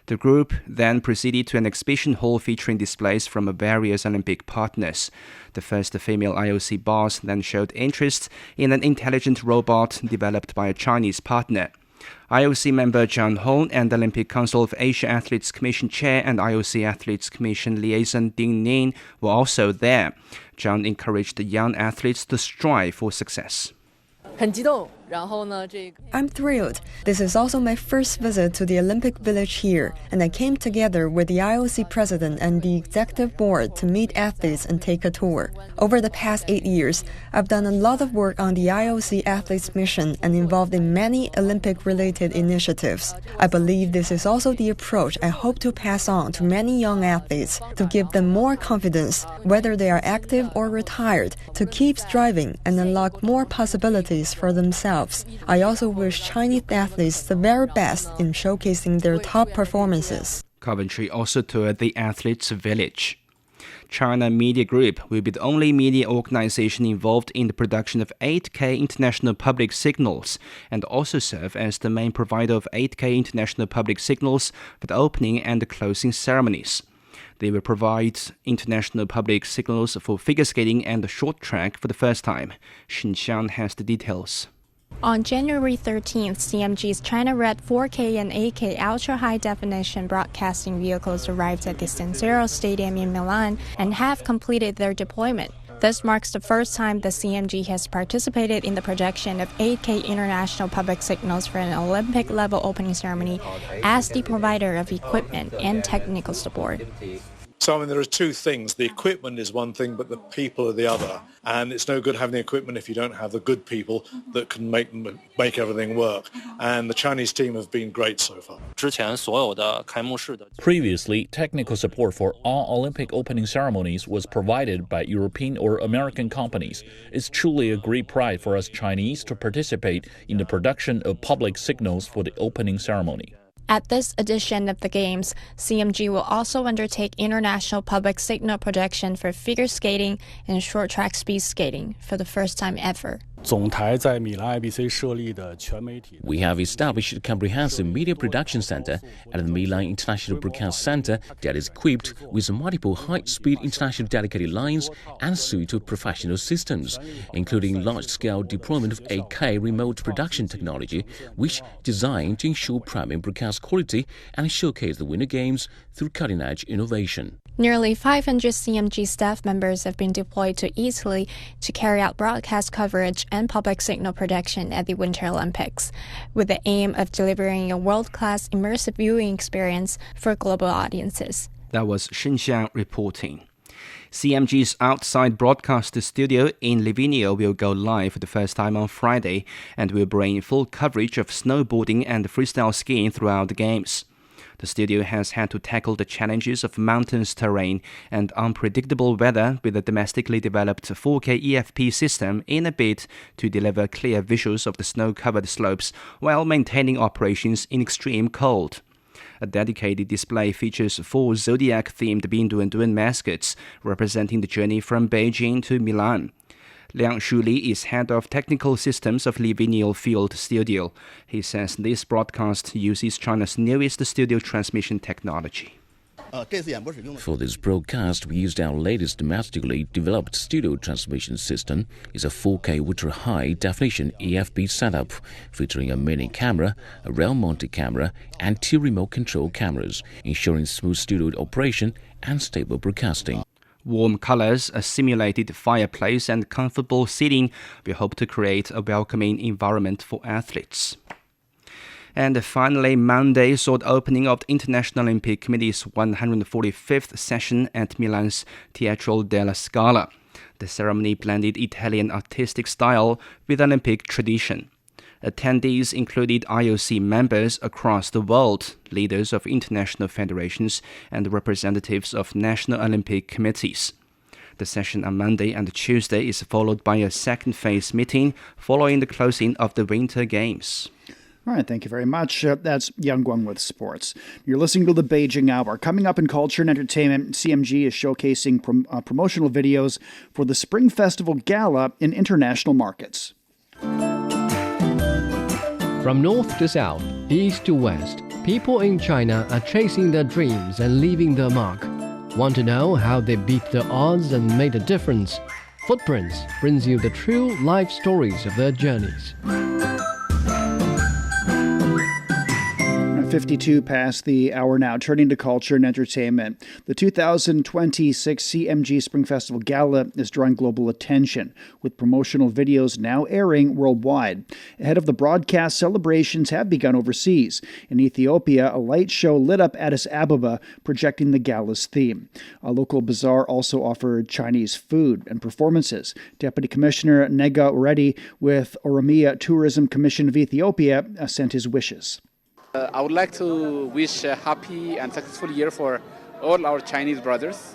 The group then proceeded to an exhibition hall featuring displays from various Olympic partners. The first female IOC boss then showed interest in an intelligent robot developed by a Chinese partner. IOC member Zhang Hong and the Olympic Council of Asia Athletes Commission Chair and IOC Athletes Commission Liaison Ding Ning were also there. Zhang encouraged the young athletes to strive for success. I'm thrilled. This is also my first visit to the Olympic Village here, and I came together with the IOC president and the executive board to meet athletes and take a tour. Over the past 8 years, I've done a lot of work on the IOC Athletes Mission and involved in many Olympic-related initiatives. I believe this is also the approach I hope to pass on to many young athletes to give them more confidence, whether they are active or retired, to keep striving and unlock more possibilities for themselves. I also wish Chinese athletes the very best in showcasing their top performances. Coventry also toured the Athletes Village. China Media Group will be the only media organization involved in the production of 8K international public signals and also serve as the main provider of 8K international public signals for the opening and the closing ceremonies. They will provide international public signals for figure skating and the short track for the first time. Xinxiang has the details. On January 13th, CMG's China Red 4K and 8K ultra-high-definition broadcasting vehicles arrived at the San Siro Stadium in Milan and have completed their deployment. This marks the first time the CMG has participated in the projection of 8K international public signals for an Olympic-level opening ceremony as the provider of equipment and technical support. So, I mean, there are two things. The equipment is one thing, but the people are the other. And it's no good having the equipment if you don't have the good people that can make everything work. And the Chinese team have been great so far. Previously, technical support for all Olympic opening ceremonies was provided by European or American companies. It's truly a great pride for us Chinese to participate in the production of public signals for the opening ceremony. At this edition of the Games, CMG will also undertake international public signal projection for figure skating and short track speed skating for the first time ever. We have established a comprehensive media production center at the Milan International Broadcast Center that is equipped with multiple high-speed international dedicated lines and a suite of professional systems, including large-scale deployment of 8K remote production technology, which designed to ensure premium broadcast quality and showcase the Winter Games through cutting-edge innovation. Nearly 500 CMG staff members have been deployed to Italy to carry out broadcast coverage and public signal projection at the Winter Olympics, with the aim of delivering a world-class immersive viewing experience for global audiences. That was Shenxiang reporting. CMG's outside broadcast studio in Livigno will go live for the first time on Friday and will bring full coverage of snowboarding and freestyle skiing throughout the Games. The studio has had to tackle the challenges of mountainous terrain and unpredictable weather with a domestically developed 4K EFP system in a bid to deliver clear visuals of the snow-covered slopes while maintaining operations in extreme cold. A dedicated display features 4 Zodiac-themed Binduan mascots representing the journey from Beijing to Milan. Liang Shuli is head of technical systems of Livigno Field Studio. He says this broadcast uses China's newest studio transmission technology. For this broadcast, we used our latest domestically developed studio transmission system. It's a 4K ultra-high definition EFP setup featuring a mini camera, a rail-mounted camera, and 2 remote control cameras, ensuring smooth studio operation and stable broadcasting. Warm colors, a simulated fireplace, and comfortable seating will hope to create a welcoming environment for athletes. And finally, Monday saw the opening of the International Olympic Committee's 145th session at Milan's Teatro della Scala. The ceremony blended Italian artistic style with Olympic tradition. Attendees included IOC members across the world, leaders of international federations, and representatives of national Olympic committees. The session on Monday and Tuesday is followed by a second phase meeting following the closing of the Winter Games. All right, thank you very much. That's Yang Guang with sports. You're listening to the Beijing Hour. Coming up in culture and entertainment, CMG is showcasing promotional videos for the Spring Festival Gala in international markets. From north to south, east to west, people in China are chasing their dreams and leaving their mark. Want to know how they beat the odds and made a difference? Footprints brings you the true life stories of their journeys. 52 past the hour now. Turning to culture and entertainment. The 2026 CMG Spring Festival Gala is drawing global attention, with promotional videos now airing worldwide. Ahead of the broadcast, celebrations have begun overseas. In Ethiopia, a light show lit up Addis Ababa, projecting the gala's theme. A local bazaar also offered Chinese food and performances. Deputy Commissioner Nega Reddy with Oromia Tourism Commission of Ethiopia sent his wishes. I would like to wish a happy and successful year for all our Chinese brothers.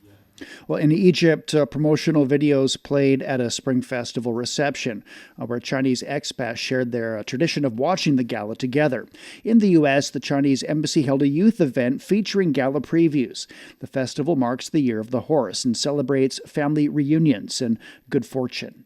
Well, in Egypt, promotional videos played at a Spring Festival reception where Chinese expats shared their tradition of watching the gala together. In the U.S., the Chinese embassy held a youth event featuring gala previews. The festival marks the Year of the Horse and celebrates family reunions and good fortune.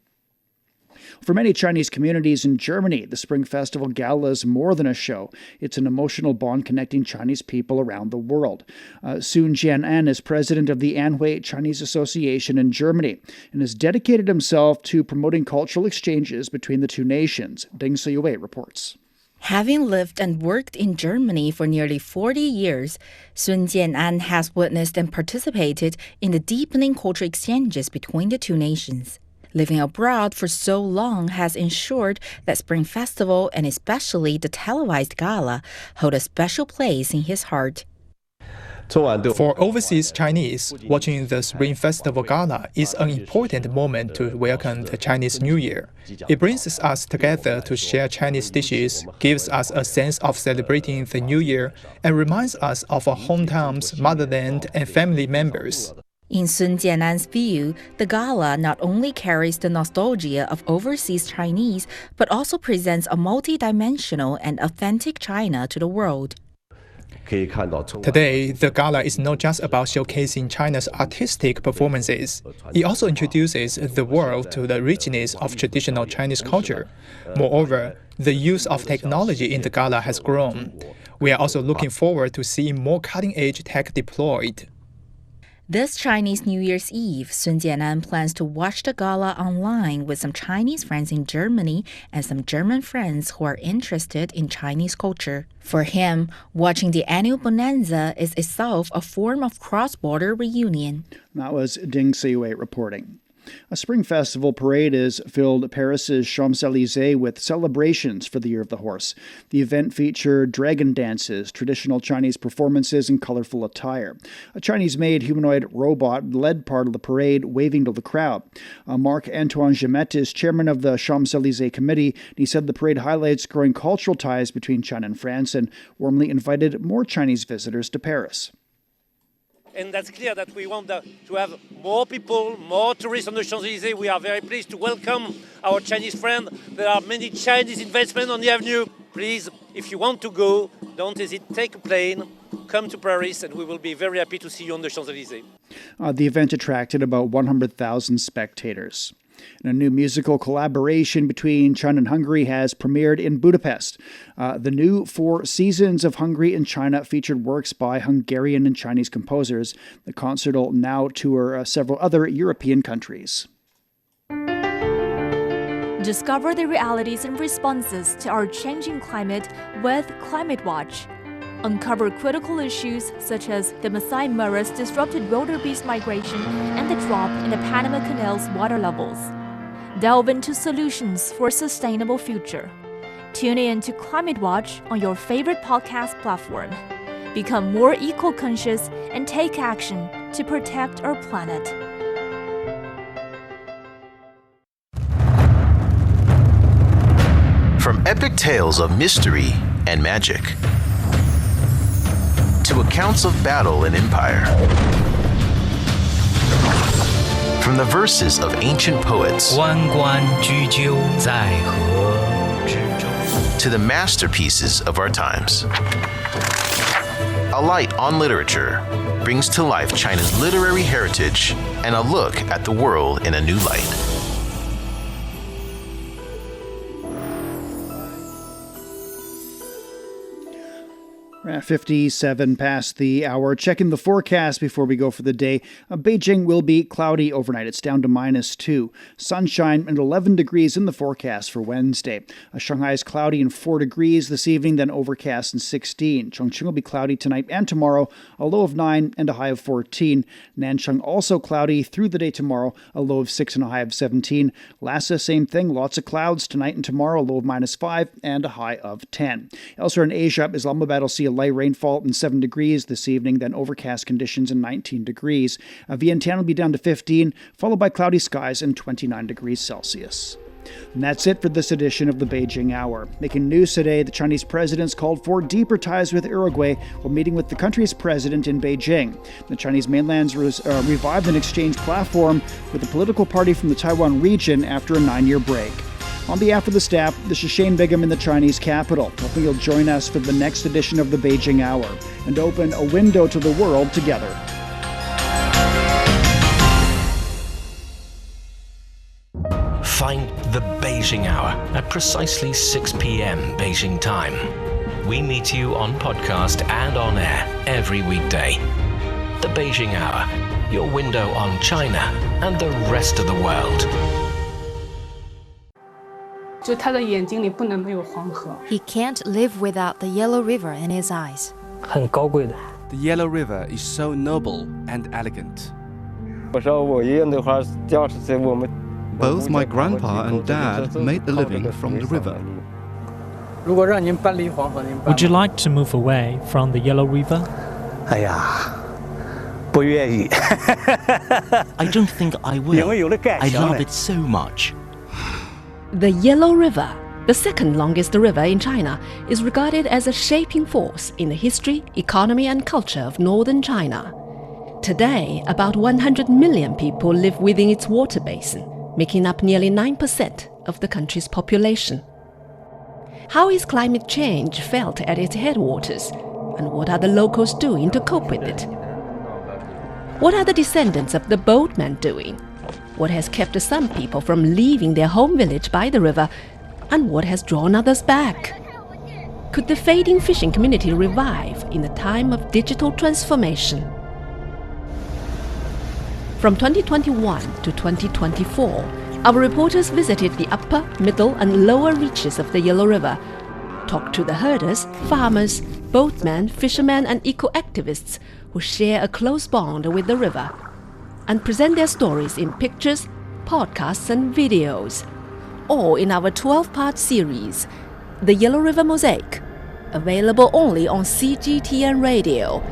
For many Chinese communities in Germany, the Spring Festival Gala is more than a show. It's an emotional bond connecting Chinese people around the world. Sun Jianan is president of the Anhui Chinese Association in Germany and has dedicated himself to promoting cultural exchanges between the two nations. Deng Siyue reports. Having lived and worked in Germany for nearly 40 years, Sun Jianan has witnessed and participated in the deepening cultural exchanges between the two nations. Living abroad for so long has ensured that Spring Festival and especially the televised gala hold a special place in his heart. For overseas Chinese, watching the Spring Festival Gala is an important moment to welcome the Chinese New Year. It brings us together to share Chinese dishes, gives us a sense of celebrating the New Year, and reminds us of our hometowns, motherland, and family members. In Sun Jianan's view, the gala not only carries the nostalgia of overseas Chinese, but also presents a multidimensional and authentic China to the world. Today, the gala is not just about showcasing China's artistic performances. It also introduces the world to the richness of traditional Chinese culture. Moreover, the use of technology in the gala has grown. We are also looking forward to seeing more cutting-edge tech deployed. This Chinese New Year's Eve, Sun Jianan plans to watch the gala online with some Chinese friends in Germany and some German friends who are interested in Chinese culture. For him, watching the annual bonanza is itself a form of cross-border reunion. That was Ding Siwei reporting. A spring festival parade has filled Paris's Champs-Élysées with celebrations for the Year of the Horse. The event featured dragon dances, traditional Chinese performances, and colorful attire. A Chinese-made humanoid robot led part of the parade, waving to the crowd. Marc-Antoine Gemet is chairman of the Champs-Élysées Committee, and he said the parade highlights growing cultural ties between China and France and warmly invited more Chinese visitors to Paris. And that's clear that we want to have more people, more tourists on the Champs-Élysées. We are very pleased to welcome our Chinese friend. There are many Chinese investments on the avenue. Please, if you want to go, don't hesitate, take a plane, come to Paris, and we will be very happy to see you on the Champs-Élysées. The event attracted about 100,000 spectators. And a new musical collaboration between China and Hungary has premiered in Budapest. The new 4 Seasons of Hungary in China featured works by Hungarian and Chinese composers. The concert will now tour several other European countries. Discover the realities and responses to our changing climate with Climate Watch. Uncover critical issues such as the Masai Mara's disrupted wildebeest migration and the drop in the Panama Canal's water levels. Delve into solutions for a sustainable future. Tune in to Climate Watch on your favorite podcast platform. Become more eco-conscious and take action to protect our planet. From epic tales of mystery and magic to accounts of battle and empire. From the verses of ancient poets to the masterpieces of our times. A Light on Literature brings to life China's literary heritage and a look at the world in a new light. 57 past the hour. Checking the forecast before we go for the day. Beijing will be cloudy overnight. It's down to -2. Sunshine and 11 degrees in the forecast for Wednesday. Shanghai is cloudy and 4 degrees this evening, then overcast and 16. Chongqing will be cloudy tonight and tomorrow, a low of 9 and a high of 14. Nanchang also cloudy through the day tomorrow, a low of 6 and a high of 17. Lhasa, same thing, lots of clouds tonight and tomorrow, a low of -5 and a high of 10. Elsewhere in Asia, Islamabad will see a light rainfall and 7 degrees this evening, then overcast conditions and 19 degrees. Vientiane will be down to 15, followed by cloudy skies and 29 degrees Celsius. And that's it for this edition of the Beijing Hour. Making news today, the Chinese president's called for deeper ties with Uruguay while meeting with the country's president in Beijing. The Chinese mainland's revived an exchange platform with a political party from the Taiwan region after a 9-year break. On behalf of the staff, this is Shane Bigham in the Chinese capital, hoping you'll join us for the next edition of the Beijing Hour and open a window to the world together. Find the Beijing Hour at precisely 6 p.m. Beijing time. We meet you on podcast and on air every weekday. The Beijing Hour, your window on China and the rest of the world. He can't live without the Yellow River in his eyes. The Yellow River is so noble and elegant. Both my grandpa and dad made a living from the river. Would you like to move away from the Yellow River? I don't think I will. I love it so much. The Yellow River, the second longest river in China, is regarded as a shaping force in the history, economy and culture of northern China. Today, about 100 million people live within its water basin, making up nearly 9% of the country's population. How is climate change felt at its headwaters? And what are the locals doing to cope with it? What are the descendants of the boatmen doing? What has kept some people from leaving their home village by the river? And what has drawn others back? Could the fading fishing community revive in the time of digital transformation? From 2021 to 2024, our reporters visited the upper, middle and lower reaches of the Yellow River, talked to the herders, farmers, boatmen, fishermen and eco-activists who share a close bond with the river, and present their stories in pictures, podcasts and videos, all in our 12-part series, The Yellow River Mosaic, available only on CGTN Radio.